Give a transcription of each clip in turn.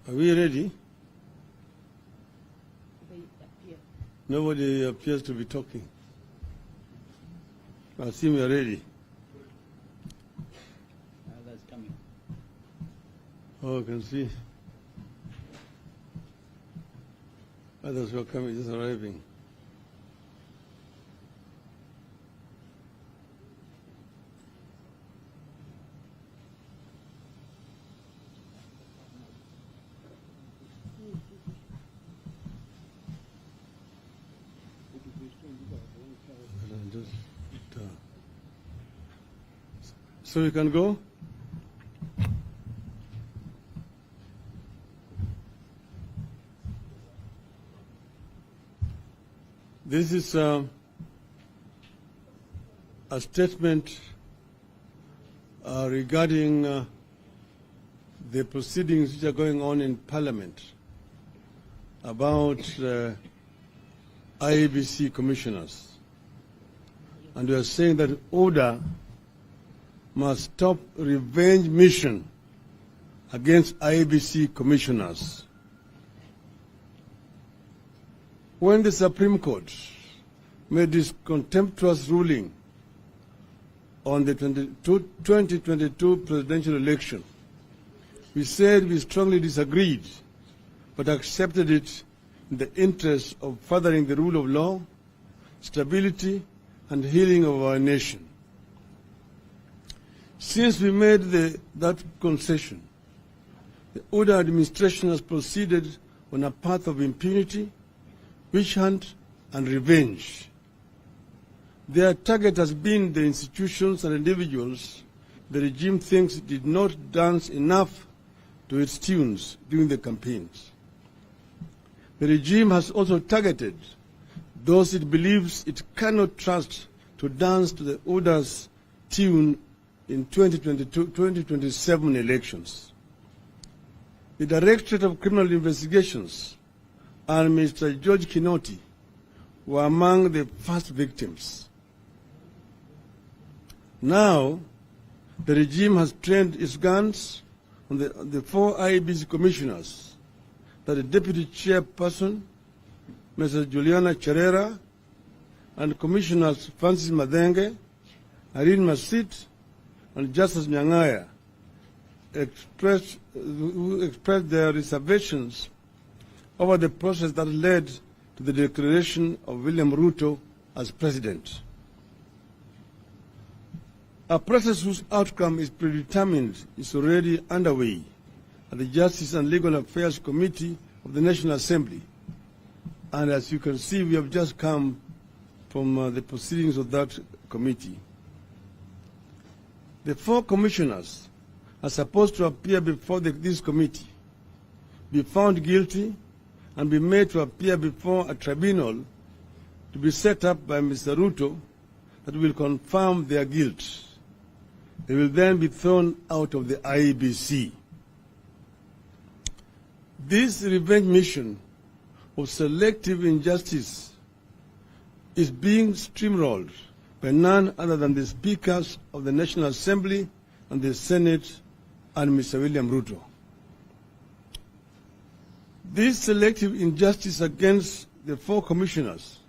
Are we ready? They appear. Nobody appears to be talking. I assume we are ready. That's coming. Oh, I can see. Others who are coming, just arriving. So we can go? This is a statement regarding the proceedings which are going on in Parliament about IEBC commissioners. And we are saying that order must stop revenge mission against IEBC commissioners. When the Supreme Court made this contemptuous ruling on the 2022 presidential election, we said we strongly disagreed, but accepted it in the interest of furthering the rule of law, stability, and healing of our nation. Since we made that concession, the Oda administration has proceeded on a path of impunity, witch hunt, and revenge. Their target has been the institutions and individuals the regime thinks did not dance enough to its tunes during the campaigns. The regime has also targeted those it believes it cannot trust to dance to the Oda's tune in 2027 elections. The Directorate of Criminal Investigations and Mr. George Kinoti were among the first victims. Now, the regime has trained its guns on the 4 IEBC commissioners, that the Deputy Chairperson, Mrs. Juliana Cherera, and Commissioners Francis Madenge, Irene Masit, and Justice Nyangaya, who expressed their reservations over the process that led to the declaration of William Ruto as president. A process whose outcome is predetermined is already underway at the Justice and Legal Affairs Committee of the National Assembly. And as you can see, we have just come from the proceedings of that committee. The 4 commissioners are supposed to appear before this committee, be found guilty, and be made to appear before a tribunal to be set up by Mr. Ruto that will confirm their guilt. They will then be thrown out of the IEBC. This revenge mission of selective injustice is being steamrolled by none other than the speakers of the National Assembly and the Senate and Mr. William Ruto. This selective injustice against the 4 commissioners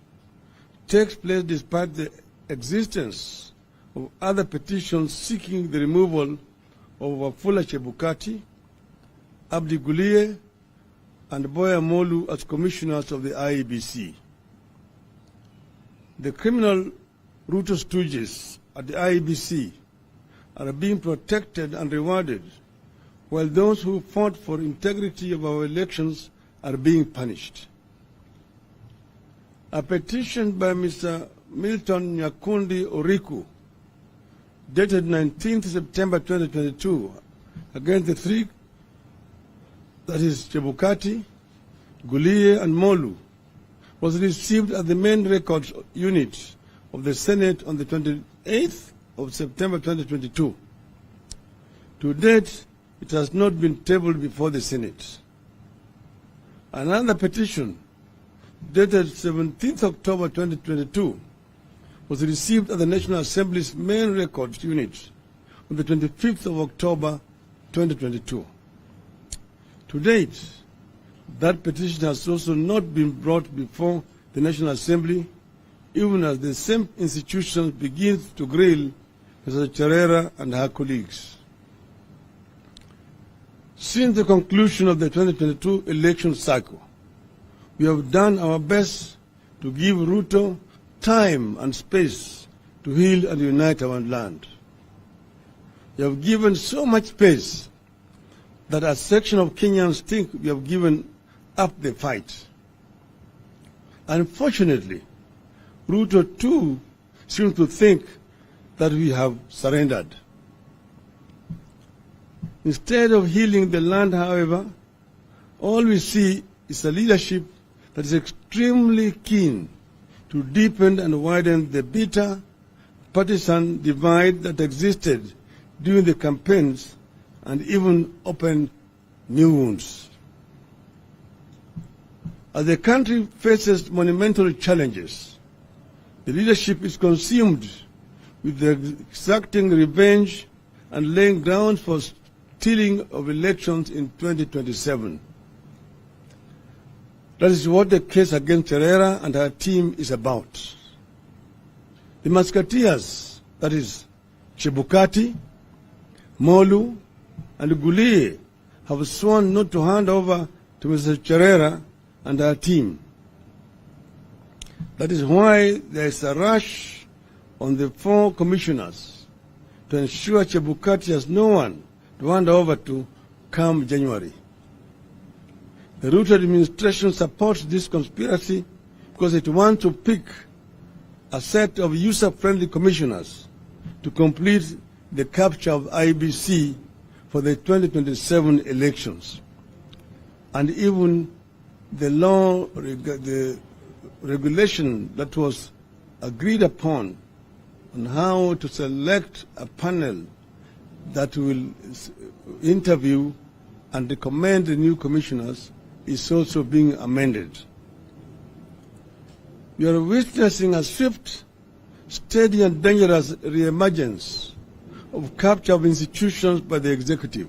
takes place despite the existence of other petitions seeking the removal of Wafula Chebukati, Abdi Gulie, and Boya Molu as commissioners of the IEBC. The criminal Ruto stooges at the IEBC are being protected and rewarded, while those who fought for integrity of our elections are being punished. A petition by Mr. Milton Nyakundi Oriku, dated 19th September 2022, against the 3, that is Chebukati, Gulie, and Molu, was received at the main records unit of the Senate on the 28th of September 2022. To date, it has not been tabled before the Senate. Another petition, dated 17th October 2022, was received at the National Assembly's main records unit on the 25th of October 2022. To date, that petition has also not been brought before the National Assembly, even as the same institution begins to grill Mr. Cherera and her colleagues. Since the conclusion of the 2022 election cycle, we have done our best to give Ruto time and space to heal and unite our land. We have given so much space that a section of Kenyans think we have given up the fight. Unfortunately, Ruto too seems to think that we have surrendered. Instead of healing the land, however, all we see is a leadership that is extremely keen to deepen and widen the bitter partisan divide that existed during the campaigns and even open new wounds. As the country faces monumental challenges, the leadership is consumed with exacting revenge and laying ground for stealing of elections in 2027. That is what the case against Cherera and her team is about. The Musketeers, that is Chebukati, Molu, and Gulie, have sworn not to hand over to Mr. Cherera and her team. That is why there is a rush on the 4 commissioners to ensure Chebukati has no one to hand over to come January. The Ruto administration supports this conspiracy because it wants to pick a set of user-friendly commissioners to complete the capture of IBC for the 2027 elections. And even the law, the regulation that was agreed upon on how to select a panel that will interview and recommend the new commissioners is also being amended. We are witnessing a swift, steady and dangerous reemergence of capture of institutions by the executive.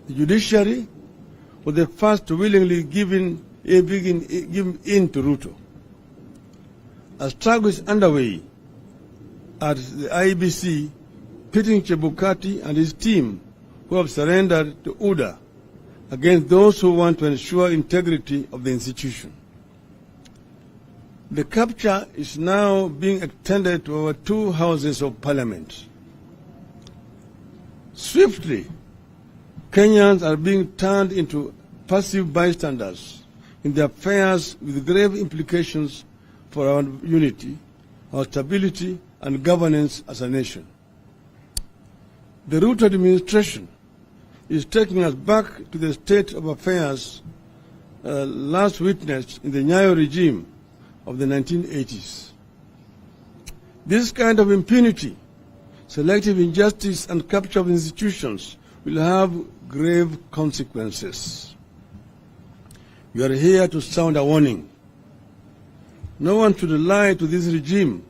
The judiciary was the first to willingly give in to Ruto. A struggle is underway at the IBC, pitting Chebukati and his team, who have surrendered to UDA, against those who want to ensure integrity of the institution. The capture is now being extended to our 2 houses of parliament. Swiftly, Kenyans are being turned into passive bystanders in the affairs with grave implications for our unity, our stability, and governance as a nation. The Ruto administration is taking us back to the state of affairs last witnessed in the Nyayo regime of the 1980s. This kind of impunity, selective injustice, and capture of institutions will have grave consequences. We are here to sound a warning. No one should lie to this regime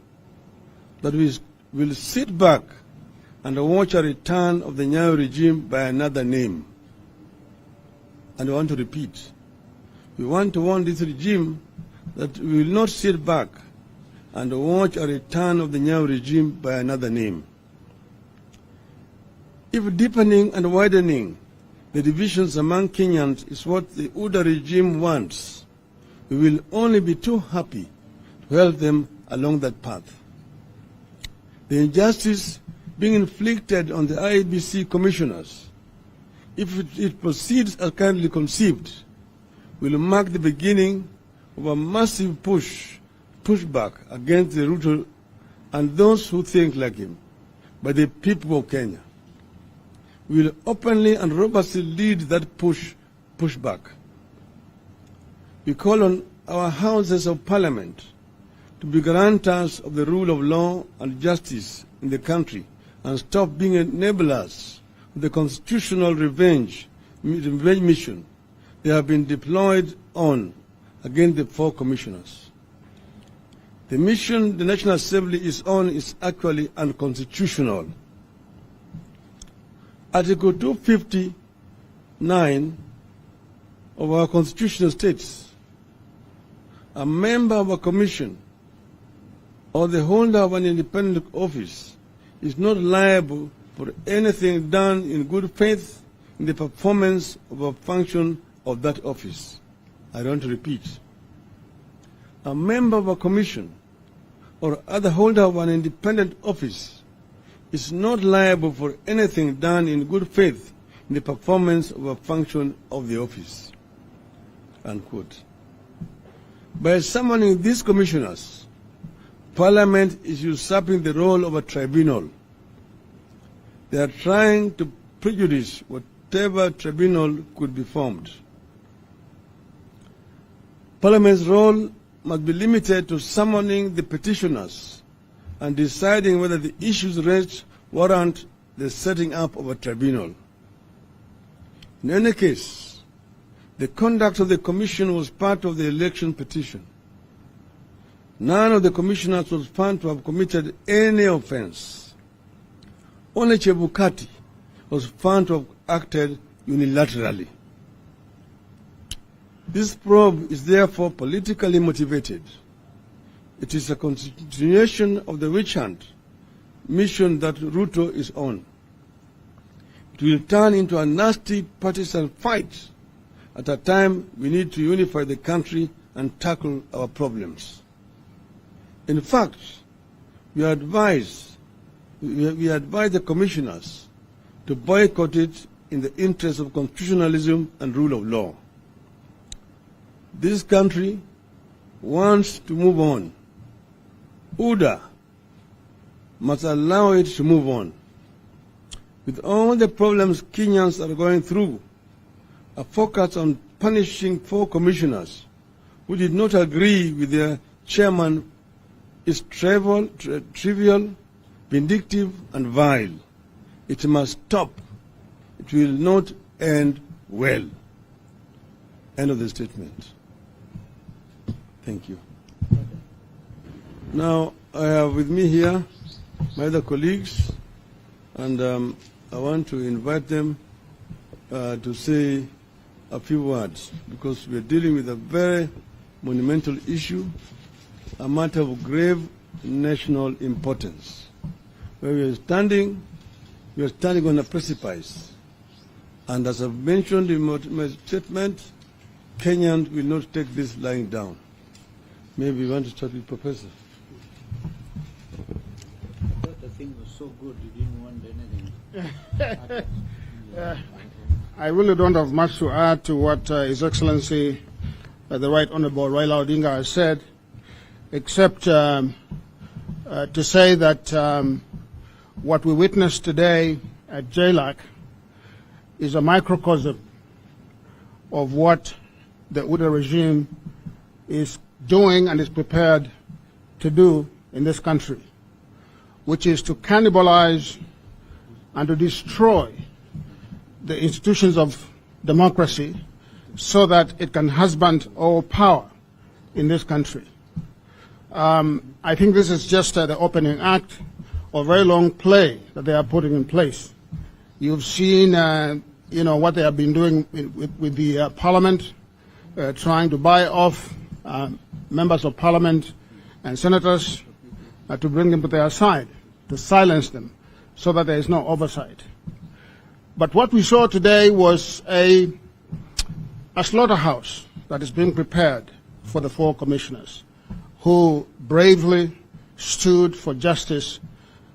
that we will sit back and watch a return of the Nyayo regime by another name. And I want to repeat, we want to warn this regime that we will not sit back and watch a return of the Nyayo regime by another name. If deepening and widening the divisions among Kenyans is what the UDA regime wants, we will only be too happy to help them along that path. The injustice being inflicted on the IEBC commissioners, if it proceeds as currently conceived, will mark the beginning of a massive pushback against the Ruto and those who think like him by the people of Kenya. We will openly and robustly lead that pushback. We call on our houses of parliament to be guarantors of the rule of law and justice in the country and stop being enablers of the constitutional revenge mission they have been deployed on against the 4 commissioners. The mission the National Assembly is on is actually unconstitutional. Article 250 9 of our Constitution states, a member of a commission or the holder of an independent office is not liable for anything done in good faith in the performance of a function of that office. I don't repeat. A member of a commission or other holder of an independent office is not liable for anything done in good faith in the performance of a function of the office. Unquote. By summoning these commissioners, Parliament is usurping the role of a tribunal. They are trying to prejudice whatever tribunal could be formed. Parliament's role must be limited to summoning the petitioners and deciding whether the issues raised warrant the setting up of a tribunal. In any case, the conduct of the Commission was part of the election petition. None of the commissioners was found to have committed any offense. Only Chebukati was found to have acted unilaterally. This probe is therefore politically motivated. It is a continuation of the witch hunt mission that Ruto is on. It will turn into a nasty partisan fight at a time we need to unify the country and tackle our problems. In fact, we advise the commissioners to boycott it in the interest of constitutionalism and rule of law. This country wants to move on. UDA must allow it to move on. With all the problems Kenyans are going through, a focus on punishing 4 commissioners who did not agree with their chairman is trivial, vindictive, and vile. It must stop. It will not end well. End of the statement. Thank you. Now, I have with me here my other colleagues, and I want to invite them to say a few words, because we are dealing with a very monumental issue, a matter of grave national importance. Where we are standing on a precipice. And as I've mentioned in my statement, Kenyans will not take this lying down. Maybe we want to start with Professor. I thought the thing was so good you didn't want anything. I really don't have much to add to what His Excellency, the Right Honorable Raila Odinga has said, except to say that what we witnessed today at JLAC is a microcosm of what the UDA regime is doing and is prepared to do in this country, which is to cannibalize and to destroy the institutions of democracy so that it can husband all power in this country. I think this is just the opening act of a very long play that they are putting in place. You've seen, what they have been doing with the Parliament, trying to buy off members of Parliament and senators to bring them to their side, to silence them, so that there is no oversight. But what we saw today was a slaughterhouse that is being prepared for the 4 commissioners who bravely stood for justice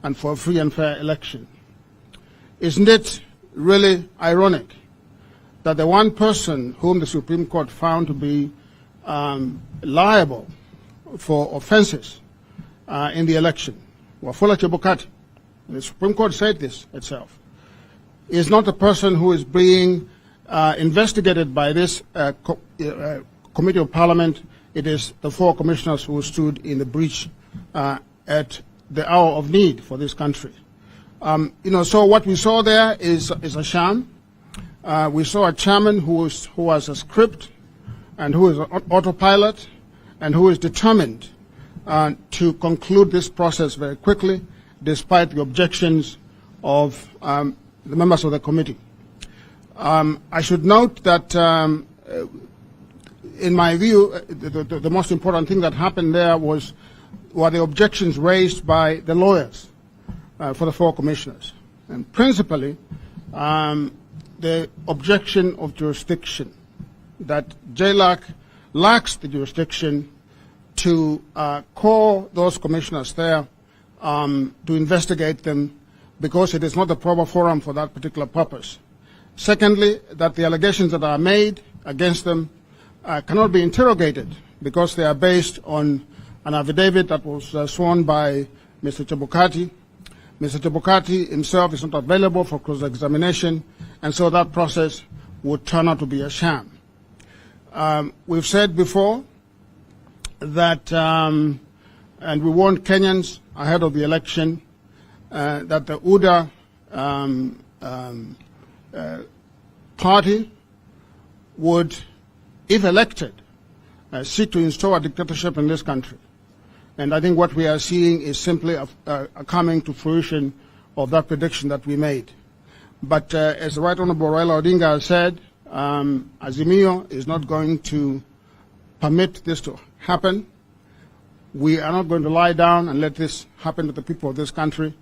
and for a free and fair election. Isn't it really ironic that the one person whom the Supreme Court found to be liable for offenses in the election, Wafula Chebukati, the Supreme Court said this itself, is not a person who is being investigated by this Committee of Parliament. It is the 4 commissioners who stood in the breach at the hour of need for this country. So what we saw there is a sham. We saw a chairman who has a script and who is an autopilot and who is determined to conclude this process very quickly, despite the objections of the members of the committee. I should note that, in my view, the most important thing that happened there were the objections raised by the lawyers for the 4 commissioners. And principally, the objection of jurisdiction, that JLAC lacks the jurisdiction to call those commissioners there to investigate them because it is not the proper forum for that particular purpose. Secondly, that the allegations that are made against them cannot be interrogated because they are based on an affidavit that was sworn by Mr. Chebukati. Mr. Chebukati himself is not available for cross-examination, and so that process would turn out to be a sham. We've said before that, and we warned Kenyans ahead of the election, that the UDA party would, if elected, seek to install a dictatorship in this country. And I think what we are seeing is simply a coming to fruition of that prediction that we made. But as the Right Honorable Raila Odinga has said, Azimio is not going to permit this to happen. We are not going to lie down and let this happen to the people of this country.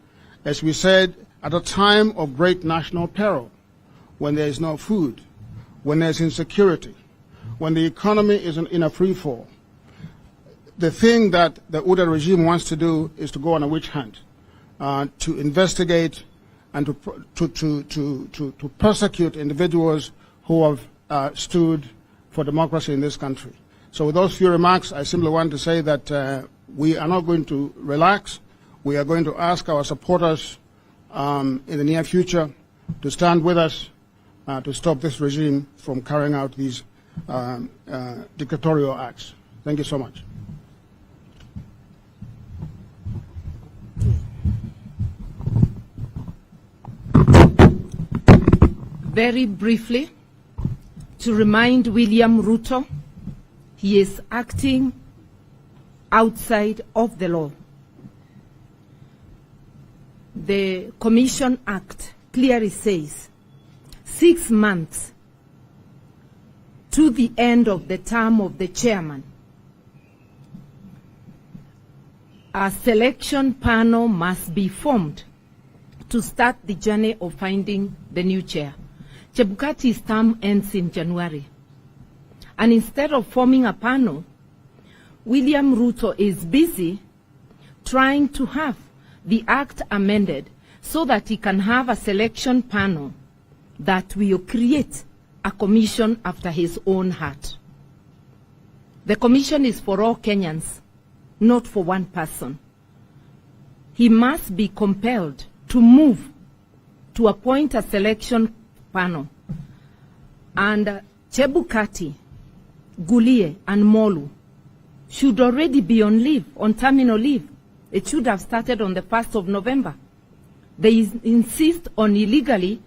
As we said, at a time of great national peril, when there is no food, when there is insecurity, when the economy is in a free fall, the thing that the UDA regime wants to do is to go on a witch hunt, to investigate and to persecute individuals who have stood for democracy in this country. So with those few remarks, I simply want to say that we are not going to relax. We are going to ask our supporters in the near future to stand with us to stop this regime from carrying out these dictatorial acts. Thank you so much. Very briefly, to remind William Ruto, he is acting outside of the law. The Commission Act clearly says 6 months to the end of the term of the chairman, a selection panel must be formed to start the journey of finding the new chair. Chebukati's term ends in January. And instead of forming a panel, William Ruto is busy trying to have the act amended so that he can have a selection panel that will create a commission after his own heart. The commission is for all Kenyans, not for one person. He must be compelled to move to appoint a selection panel. And Chebukati, Gulie, and Molu should already be on leave, on terminal leave. It should have started on the 1st of November. They insist on illegally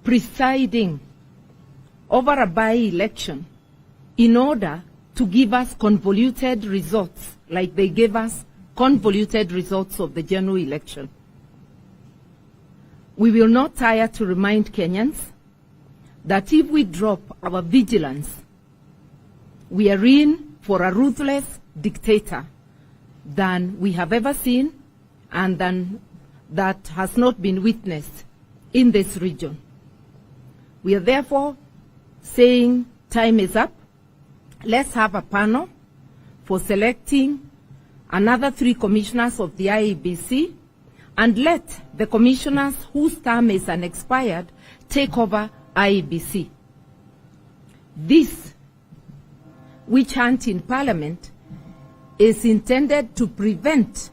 presiding over a by-election in order to give us convoluted results, like they gave us convoluted results of the general election. We will not tire to remind Kenyans that if we drop our vigilance, we are in for a ruthless dictator than we have ever seen and than that has not been witnessed in this region. We are therefore saying time is up. Let's have a panel for selecting another 3 commissioners of the IEBC, and let the commissioners whose term is unexpired take over IEBC. This witch hunt in Parliament is intended to prevent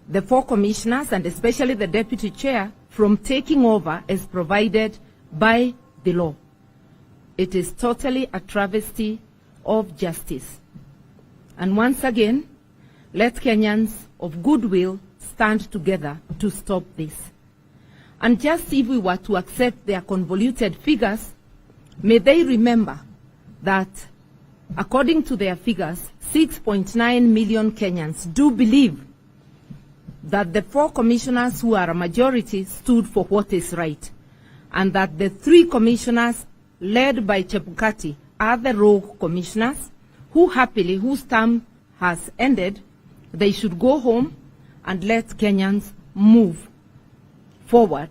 the 4 commissioners, and especially the deputy chair, from taking over as provided by the law. It is totally a travesty of justice. And once again, let Kenyans of goodwill stand together to stop this. And just if we were to accept their convoluted figures, may they remember that according to their figures, 6.9 million Kenyans do believe that the 4 commissioners who are a majority stood for what is right. and that the 3 commissioners led by Chebukati are the rogue commissioners whose term has ended. They should go home and let Kenyans move forward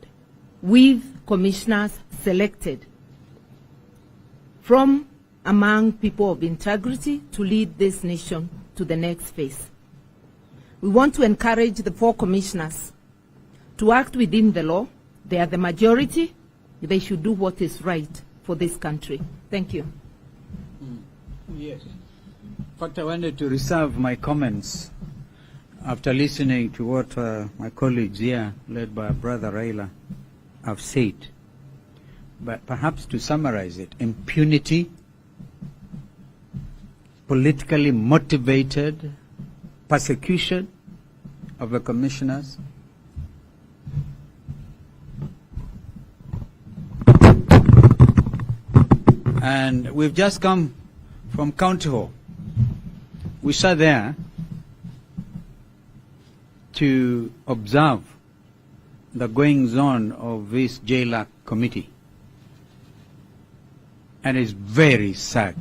with commissioners selected from among people of integrity to lead this nation to the next phase. We want to encourage the 4 commissioners to act within the law. They are the majority. They should do what is right for this country. Thank you. Yes. In fact, I wanted to reserve my comments after listening to what my colleagues here, led by Brother Raila, have said. But perhaps to summarize it, impunity, politically motivated persecution of the commissioners, and we've just come from County Hall. We sat there to observe the goings-on of this JLAC committee, and it's very sad.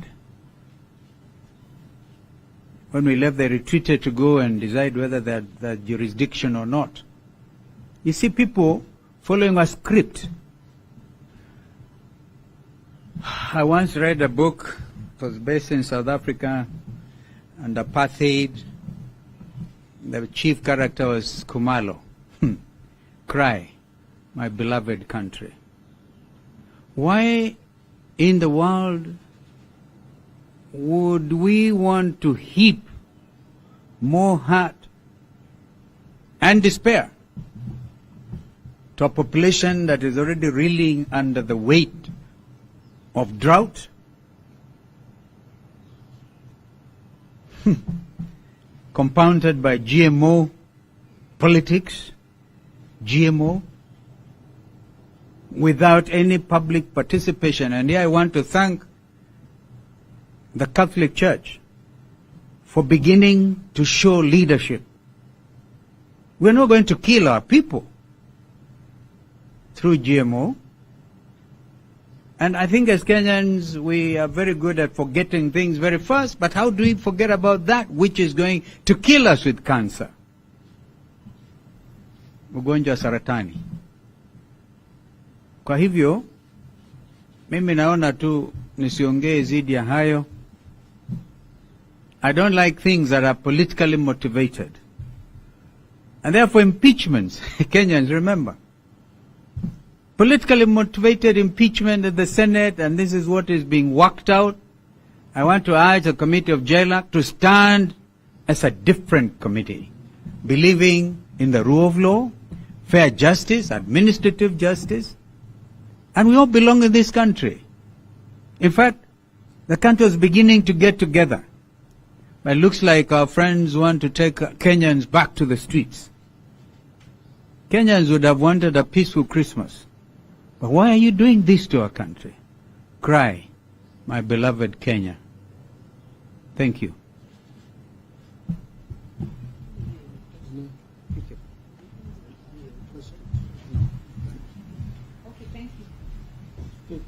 When we left, they retreated to go and decide whether they're jurisdiction or not. You see people following a script. I once read a book, it was based in South Africa, and apartheid. The chief character was Kumalo. Cry, my beloved country. Why in the world would we want to heap more hurt and despair to a population that is already reeling under the weight of drought, compounded by GMO politics, GMO, without any public participation? And here I want to thank the Catholic Church for beginning to show leadership. We're not going to kill our people through GMO. And I think as Kenyans, we are very good at forgetting things very fast, but how do we forget about that which is going to kill us with cancer? Ugonjwa wa saratani. Kwa hivyo, mimi naona tu nisiongee zidi ya hayo. I don't like things that are politically motivated. And therefore impeachments, Kenyans remember, politically motivated impeachment at the Senate, and this is what is being worked out. I want to urge the committee of JLAC to stand as a different committee, believing in the rule of law, fair justice, administrative justice, and we all belong in this country. In fact, the country is beginning to get together. But it looks like our friends want to take Kenyans back to the streets. Kenyans would have wanted a peaceful Christmas. But why are you doing this to our country? Cry, my beloved Kenya. Thank you. Okay, thank you.